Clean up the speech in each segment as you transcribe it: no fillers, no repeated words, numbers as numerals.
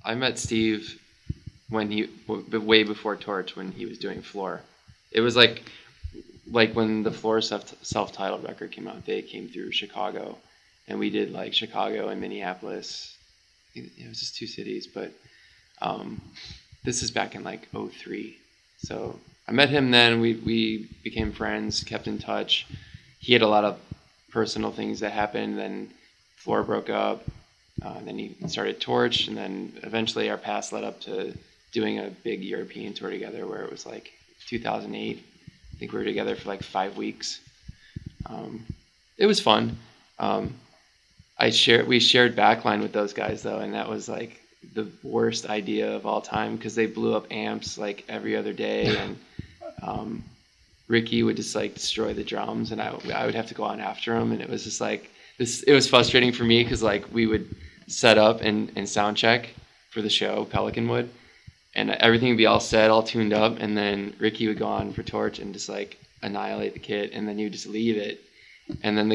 I met Steve when way before Torche, when he was doing Floor. It was like when the Floor self-titled record came out, they came through Chicago, and we did like Chicago and Minneapolis. It was just 2 cities, but this is back in like 2003. So I met him then. We became friends, kept in touch. He had a lot of personal things that happened. Then Floor broke up. Then he started Torche, and then eventually our paths led up to doing a big European tour together, where it was like 2008. I think we were together for like 5 weeks. It was fun. We shared backline with those guys though, and that was like the worst idea of all time, because they blew up amps like every other day, and Ricky would just like destroy the drums, and I would have to go on after him, and it was just like this. It was frustrating for me, because like we would set up and sound check for the show, Pelican would, and everything would be all set, all tuned up, and then Ricky would go on for Torche and just like annihilate the kit, and then you would just leave it, and then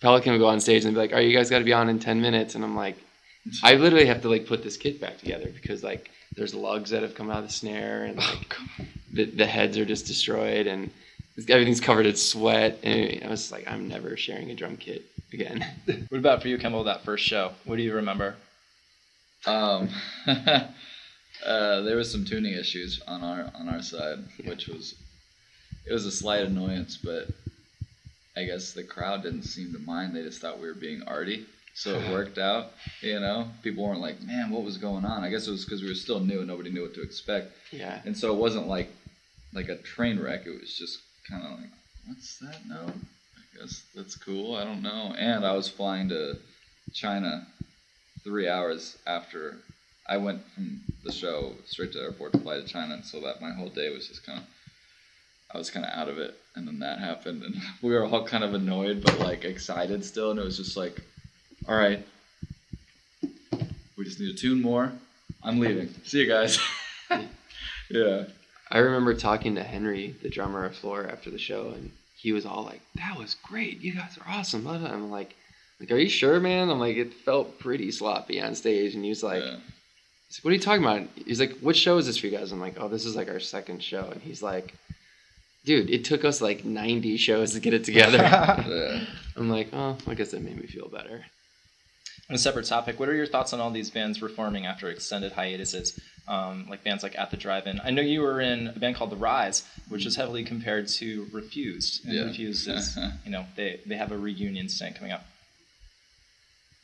Pelican would go on stage and be like, "All right, you guys got to be on in 10 minutes," and I'm like, I literally have to like put this kit back together, because like there's lugs that have come out of the snare, and like the heads are just destroyed, and everything's covered in sweat, and I was like, I'm never sharing a drum kit again. What about for you, Kemble, that first show? What do you remember? There was some tuning issues on our side, which was a slight annoyance, but I guess the crowd didn't seem to mind. They just thought we were being arty, so it worked out. People weren't like, "Man, what was going on?" I guess it was because we were still new and nobody knew what to expect. Yeah. And so it wasn't like a train wreck. It was just kind of like, "What's that note? I guess that's cool. I don't know." And I was flying to China 3 hours after I went from the show straight to the airport to fly to China, and so that my whole day was just I was kind of out of it, and then that happened, and we were all kind of annoyed but like excited still, and it was just like, all right, we just need to tune more. I'm leaving. See you guys. Yeah. I remember talking to Henry, the drummer of Floor, after the show, and he was all like, "That was great. You guys are awesome." I'm like, "Are you sure, man?" I'm like, it felt pretty sloppy on stage, and he was like, "What are you talking about?" He's like, "What show is this for you guys?" I'm like, "Oh, this is like our second show," and he's like, "Dude, it took us like 90 shows to get it together." I'm like, "Oh, I guess that made me feel better." On a separate topic, what are your thoughts on all these bands reforming after extended hiatuses, like bands like At the Drive-In? I know you were in a band called The Rise, which was heavily compared to Refused. And Refused is, they have a reunion stint coming up.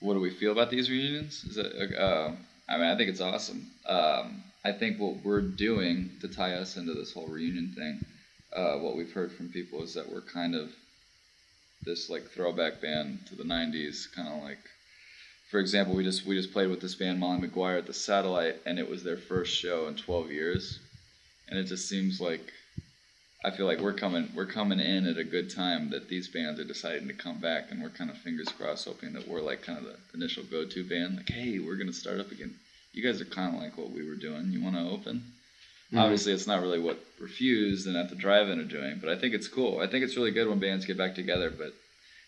What do we feel about these reunions? I think it's awesome. I think what we're doing to tie us into this whole reunion thing, what we've heard from people is that we're kind of this like throwback band to the 90s, kind of like, for example, we just played with this band Molly McGuire at the Satellite, and it was their first show in 12 years, and it just seems like I feel like we're coming in at a good time that these bands are deciding to come back, and we're kind of fingers crossed hoping that we're like kind of the initial go-to band, like, hey, we're gonna start up again. You guys are kind of like what we were doing. You want to open? Mm-hmm. Obviously, it's not really what Refused and At the Drive-In are doing, but I think it's cool. I think it's really good when bands get back together, but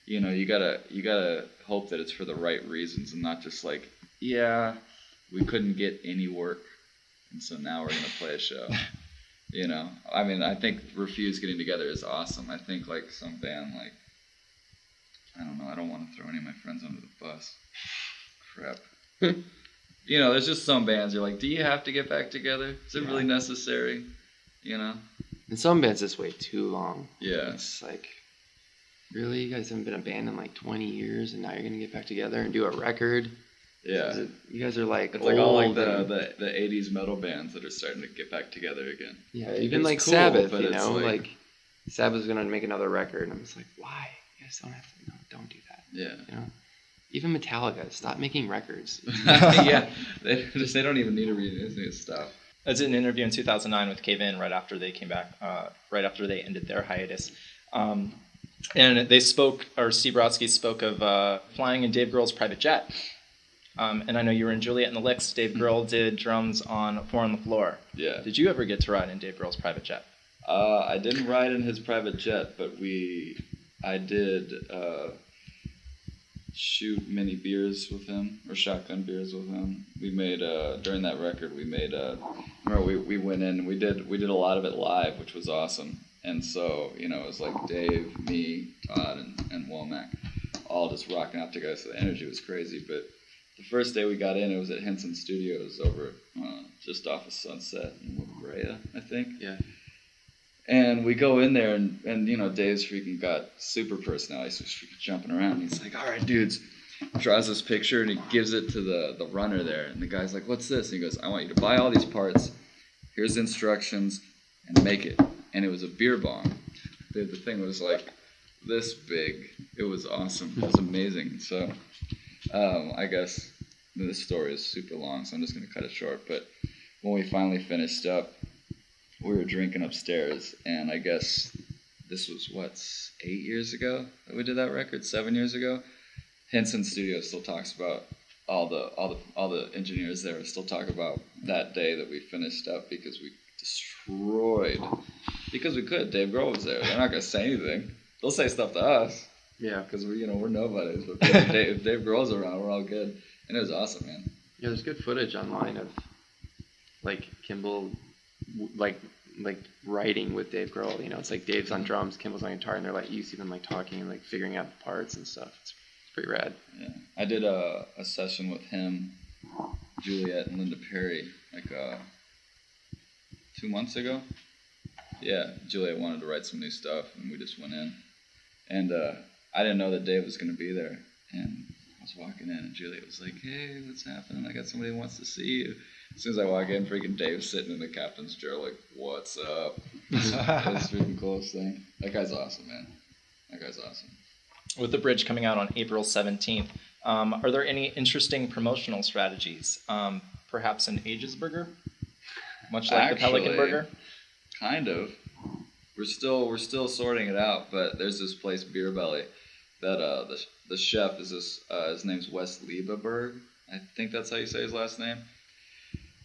you gotta hope that it's for the right reasons and not just like, yeah, we couldn't get any work, and so now we're gonna play a show. I think Refused getting together is awesome. I think like some band, like, I don't know, I don't want to throw any of my friends under the bus. Crap. There's just some bands you're like, do you have to get back together? Is it really necessary? And some bands just wait too long. Yeah. It's like, really? You guys haven't been a band in like 20 years, and now you're going to get back together and do a record? Yeah. You guys are like it's old. Like all like the 80s metal bands that are starting to get back together again. Yeah, even like cool, Sabbath, like Sabbath's going to make another record, and I'm just like, why? You guys don't have to, don't do that. Yeah. Even Metallica, stop making records. Yeah, they don't even need to read it. They need to stop. I did an interview in 2009 with Cave In right after they came back, right after they ended their hiatus. And they spoke, or Steve Brodsky spoke of flying in Dave Grohl's private jet. And I know you were in Juliette and the Licks. Dave Grohl did drums on Four on the Floor. Yeah. Did you ever get to ride in Dave Grohl's private jet? I didn't ride in his private jet, but I did shoot mini beers with him, or shotgun beers with him. We made during that record we made remember we went in and we did a lot of it live, which was awesome. And so, you know, it was like Dave, me, Todd, and Womack all just rocking out together. So the energy was crazy. But the first day we got in, it was at Henson Studios over just off of Sunset in La Brea, I think. Yeah. And we go in there, and you know, Dave's freaking got super personality, so he's freaking jumping around. And he's like, all right, dudes. Draws this picture, and he gives it to the runner there. And the guy's like, what's this? And he goes, I want you to buy all these parts. Here's the instructions, and make it. And it was a beer bong. The thing was like this big. It was awesome. It was amazing. So I guess this story is super long, so I'm just going to cut it short. But when we finally finished up, we were drinking upstairs, and I guess this was, 8 years ago that we did that record? 7 years ago? Henson Studios still talks about all the engineers there still talk about that day that we finished up because we destroyed, because we could. Dave Grohl was there. They're not gonna say anything. They'll say stuff to us. Yeah. Because we're nobodies. But if Dave Grohl's around, we're all good. And it was awesome, man. Yeah, there's good footage online of like Kemble, like writing with Dave Grohl. You know, it's like Dave's on drums, Kimball's on guitar, and they're like, you see them like talking and like figuring out the parts and stuff. It's pretty rad. Yeah, I did a session with him, Juliette, and Linda Perry like 2 months ago. Yeah, Juliette wanted to write some new stuff, and we just went in. And I didn't know that Dave was going to be there. And I was walking in, and Juliette was like, hey, what's happening? I got somebody who wants to see you. As soon as I walk in, freaking Dave's sitting in the captain's chair like, what's up? That's the freaking coolest thing. That guy's awesome, man. That guy's awesome. With the bridge coming out on April 17th, are there any interesting promotional strategies? Perhaps an ÆGES burger? Much like the Pelican burger? Kind of. We're still sorting it out, but there's this place, Beer Belly, that the chef is his name's Wes Liebeberg. I think that's how you say his last name.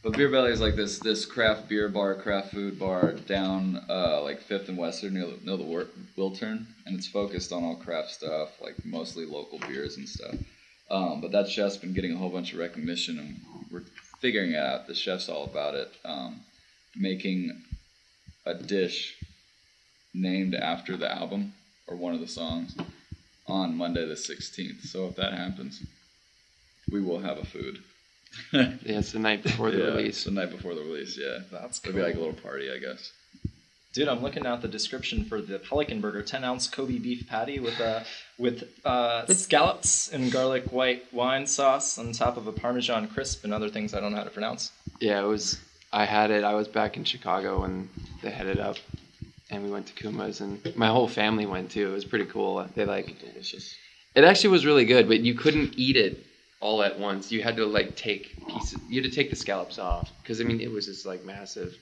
But Beer Belly is like this craft beer bar, craft food bar down like 5th and Western near the Wiltern, and it's focused on all craft stuff, like mostly local beers and stuff. But that chef's been getting a whole bunch of recognition, and we're figuring it out. The chef's all about it, making a dish named after the album or one of the songs on Monday the 16th. So if that happens, we will have a food. Yeah, it's the night before the release. It's the night before the release, yeah. That's cool. It'll be like a little party, I guess. Dude, I'm looking at the description for the Pelican burger, 10-ounce Kobe beef patty with scallops and garlic white wine sauce on top of a Parmesan crisp and other things I don't know how to pronounce. Yeah, it was. I had it. I was back in Chicago when they had it up, and we went to Kuma's, and my whole family went too. It was pretty cool. They like delicious. It actually was really good, but you couldn't eat it all at once. You had to like take pieces. You had to take the scallops off because I mean it was just like massive,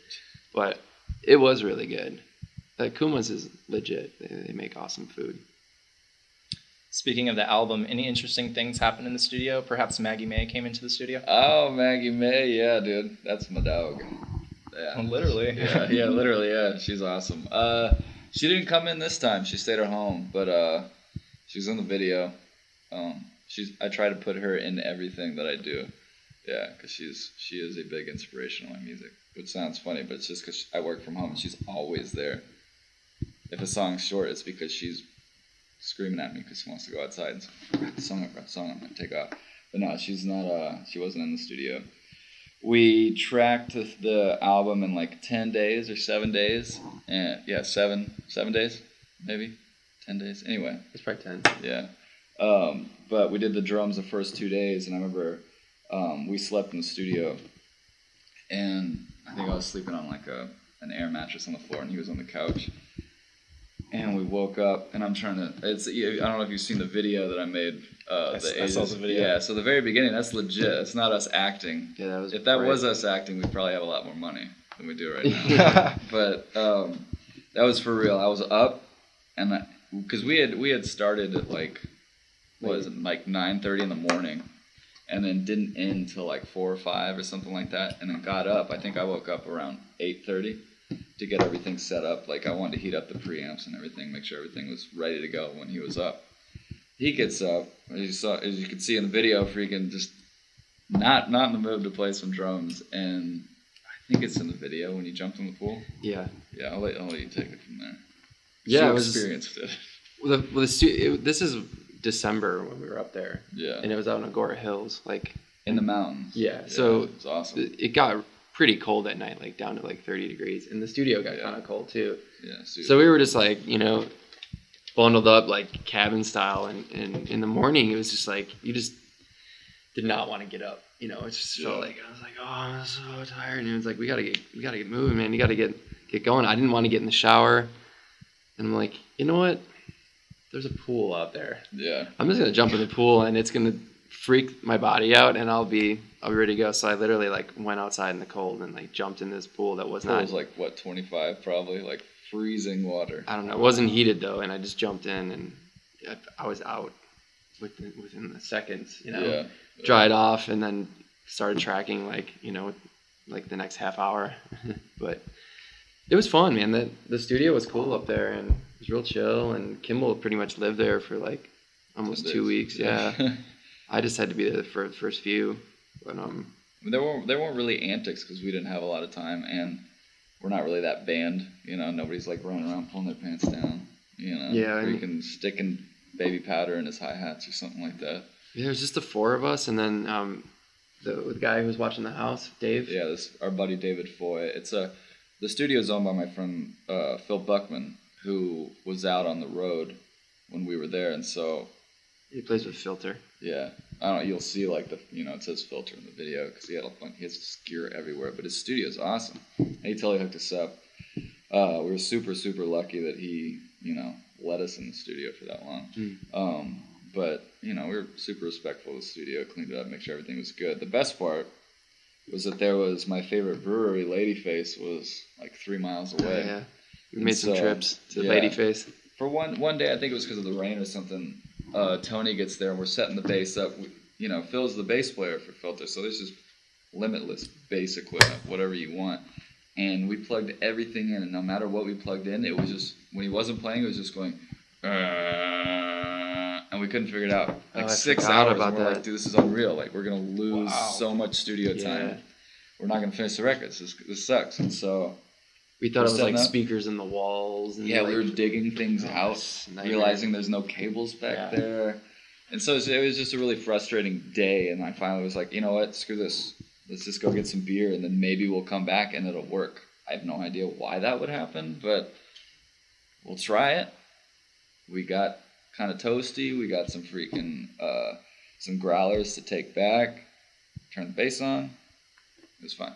but it was really good. Like Kuma's is legit. They make awesome food. Speaking of the album, any interesting things happened in the studio? Perhaps Maggie May came into the studio? Oh, Maggie May, yeah, dude. That's my dog. Yeah. Oh, literally. Yeah, literally, yeah. She's awesome. She didn't come in this time. She stayed at home, but she was in the video. I try to put her in everything that I do. Yeah, because she is a big inspiration in my music, which sounds funny, but it's just because I work from home and she's always there. If a song's short, it's because she's screaming at me because she wants to go outside and say, I forgot the song, I'm going to take off. But no, she's not, she wasn't in the studio. We tracked the album in like 10 days or 7 days. And yeah, 7 days, maybe 10 days. Anyway. It's probably 10. Yeah. But we did the drums the first 2 days, and I remember we slept in the studio, and I think I was sleeping on like an air mattress on the floor, and he was on the couch. And we woke up, and I'm trying to. I don't know if you've seen the video that I made. I saw the video. Yeah, so the very beginning, that's legit. It's not us acting. Yeah, that was. If that was us acting, we'd probably have a lot more money than we do right now. But that was for real. I was up, and because we had started at like, what is it, like 9:30 in the morning, and then didn't end till like 4 or 5 or something like that, and then got up. I think I woke up around 8:30. To get everything set up. Like I wanted to heat up the preamps and everything, make sure everything was ready to go when he was up. he gets up, as you can see in the video, freaking just not in the mood to play some drums, and I think it's in the video when he jumped in the pool. Yeah. Yeah, I'll let you take it from there. Yeah, You it was experienced it. This is December when we were up there. Yeah. And it was out in Agora Hills, like in the mountains. Yeah. So it was awesome. it got pretty cold at night, like down to like 30 degrees, and the studio got kind of cold too. Yeah. So we were just like, you know, bundled up like cabin style, and in the morning it was just like you just did not want to get up. You know, it just felt like I was like, oh, I'm so tired, and it was like we gotta get moving, man. You gotta get going. I didn't want to get in the shower, and I'm like, you know what? There's a pool out there. Yeah. I'm just gonna jump in the pool, and it's gonna freak my body out, and I'll be ready to go. So I literally like went outside in the cold and like jumped in this pool that was not. It was like what, 25 probably, like freezing water. I don't know. It wasn't heated though, and I just jumped in, and I was out within the seconds. You know. Yeah. Dried off, and then started tracking like the next half hour. But it was fun, man. The studio was cool up there, and it was real chill, and Kemble pretty much lived there for like almost 2 weeks. Yeah. I just had to be there for the first few, but there weren't really antics because we didn't have a lot of time, and we're not really that band. You know, nobody's like running around pulling their pants down. You know, freaking sticking baby powder in his hi-hats or something like that. Yeah, it was just the four of us, and then the guy who was watching the house, Dave. Yeah, our buddy David Foy. The studio is owned by my friend Phil Buckman, who was out on the road when we were there, and so he plays with Filter. Yeah, I don't know. You'll see like it says Filter in the video because he has gear everywhere, but his studio is awesome. And he totally hooked us up. We were super lucky that he let us in the studio for that long. But, we were super respectful of the studio, cleaned it up, make sure everything was good. The best part was that there was my favorite brewery, Ladyface, was like 3 miles away. Yeah, we made some trips to Ladyface. For one day, I think it was because of the rain or something, Tony gets there and we're setting the bass up. Phil's the bass player for Filter, so there's just limitless bass equipment, whatever you want. And we plugged everything in, and no matter what we plugged in, it was just, when he wasn't playing, it was just going, and we couldn't figure it out. Like 6 hours, and we're like, dude, this is unreal. Like, we're going to lose so much studio time. We're not going to finish the records. This sucks. And so we thought it was like speakers in the walls. And we were digging things out, realizing there's no cables back there. And so it was just a really frustrating day. And I finally was like, you know what? Screw this. Let's just go get some beer, and then maybe we'll come back and it'll work. I have no idea why that would happen, but we'll try it. We got kind of toasty. We got some freaking some growlers to take back. Turn the bass on. It was fun.